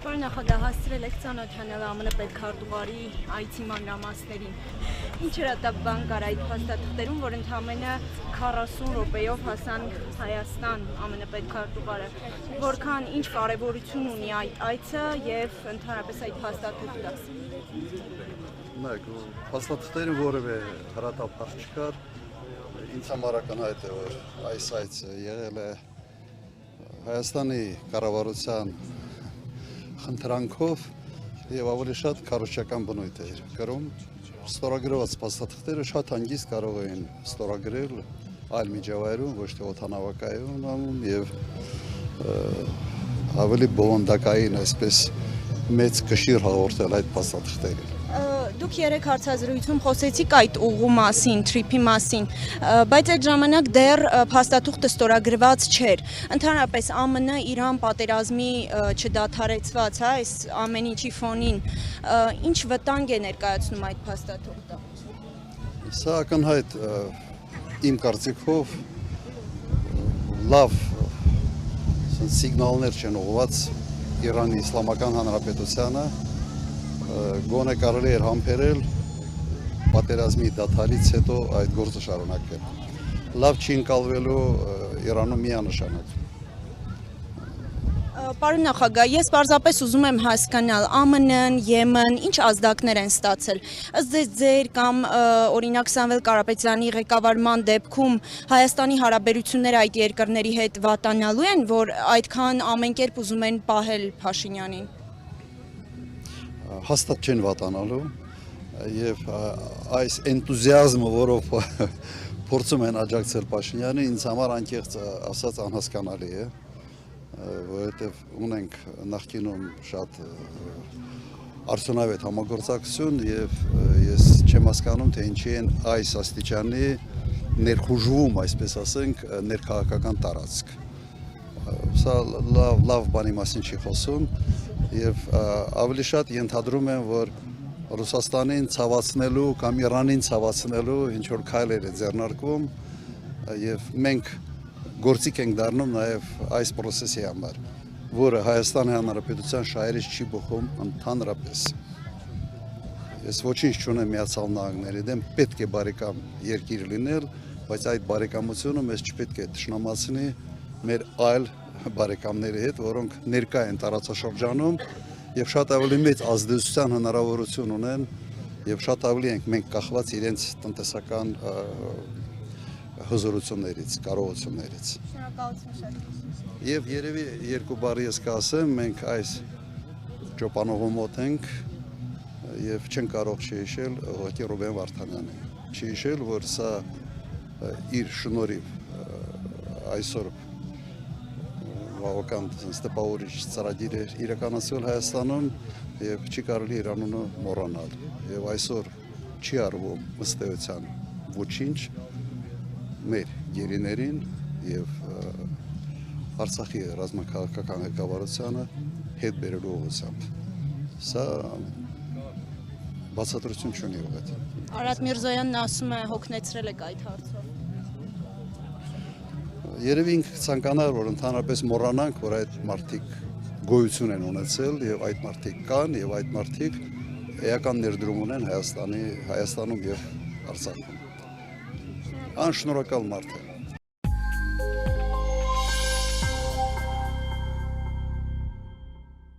Պարոն նախագահ, հասցրել եք ծանոթանալ ԱՄՆ պետքարտուղարի այցի մանրամասներին։ Ինչ հրատապ կար այդ փաստաթղթերում, որ ընդամենը 40 րոպեով հասան Հայաստան ԱՄՆ պետքարտուղարը, որքան ինչ կարևորություն ունի այդ այցը եւ ընդհանրապես այդ փաստաթղթը։ Նայեք, փաստաթղթերին որևէ հրատապ չկար։ Ինձ համար ակնհայտ է, որ այս այցը եղել է Հայաստանի կառավարության խնդրանքով եւ ավելի շատ քարոզչական բնույթ էր կրում։ Ստորագրված փաստաթղթերը շատ հանգիստ կարող էին ստորագրել այլ միջավայրում, ոչ թե օդանավակայանում եւ ավելի բովանդակային, այսպես մեծ կշիռ հաղորդել այդ փաստաթղթերին։ Դուք երեք հարցազրույցում խոսեցիք այդ ուղու մասին, թրիփի մասին, բայց այդ ժամանակ դեռ փաստաթուղթը ստորագրված չէր։ Ընդհանրապես ԱՄՆ Իրան պատերազմի չդադարեցված, այս ամեն ինչի ֆոնին, ինչ վտանգ է ներկայացնում այդ փաստաթուղթը։ Սա ակնհայտ իմ կարծիքով լավ սիգնալներ չեն ուղղված Իրանի Իսլամական Հանրապետությանը, գոնե կարելի էր համբերել պատերազմի դադարից հետո այդ գործը շարունակել։ Լավ չի ընկալվելու Իրանում միանշանակ։ Պարոն նախագահ, ես պարզապես ուզում եմ հասկանալ, ԱՄՆ-ն, Եմեն, ինչ ազդակներ են ստացել։ Ըստ ձեր կամ օրինակ Սամվել Կարապետյանի ղեկավարման դեպքում Հայաստանի հարաբերությունները այդ երկրների հետ վատանալու են, որ այդքան ամեն կերպ ուզում են պահել Փաշինյանին։ Հաստատ չեն վատանալու եւ այս էնտուզիազմը, որով փորձում են աջակցել Փաշինյանին, ինձ համար անկեղծ ասած անհասկանալի է, որովհետեւ ունենք նախկինում շատ արդյունավետ համագործակցություն եւ ես չեմ հասկանում, թե ինչի են այս աստիճանի ներխուժվում, այսպես ասենք, ներքաղաքական տարածք։ Սա լավ բանի մասին չի խոսում եւ ավելի շատ ենթադրում եմ, որ Ռուսաստանին ցավացնելու կամ Իրանին ցավացնելու ինչ որ քայլեր է ձեռնարկվում եւ մենք գործիք ենք դառնում նաեւ այս process-ի համար, որը Հայաստանի Հանրապետության շահերից չի բխում ընդհանրապես։ Ես ոչինչ չունեմ Միացյալ Նահանգների դեմ, պետք է բարեկամ երկիր լինել, բայց այդ բարեկամությունը մեզ չպետք է թշնամացնի մեր այլ բարեկամների հետ, որոնք ներկա են տարածաշրջանում եւ շատ ավելի մեծ ազդեցության հնարավորություն ունեն եւ շատ ավելի ենք մենք կախված իրենց տնտեսական հզորություններից, կարողություններից։ Շնորհակալություն շատ։ Եվ երևի երկու բառ ես կասեմ, մենք այս ճոպանողու մոտ ենք եւ չեն կարող չհիշել ուղղակի Ռուբեն Վարդանյանին։ Չհիշել, որ սա իր շնորհիվ այսօր բավական տպավորիչ ծրագիր էր իրականացվել Հայաստանում եւ չի կարելի իր անունը մոռանալ եւ այսօր չի արվում ըստ էության ոչինչ մեր գերիներին եւ Արցախի ռազմաքաղաքական ղեկավարությանը հետ բերելու ուղղությամբ։ Սա բացատրություն չունի ուղղակի։ Արադ Միրզոյանն ասում է հոգնեցրել եք այդ հարցով։ Երևի ինքը ցանկանար, որ ընդհանրապես մոռանանք, որ այդ մարդիկ գոյություն են ունեցել եւ այդ մարդիկ կան եւ այդ մարդիկ էական ներդրում ունեն Հայաստանում եւ Արցախում։ Անշնորհակալ մարդ է։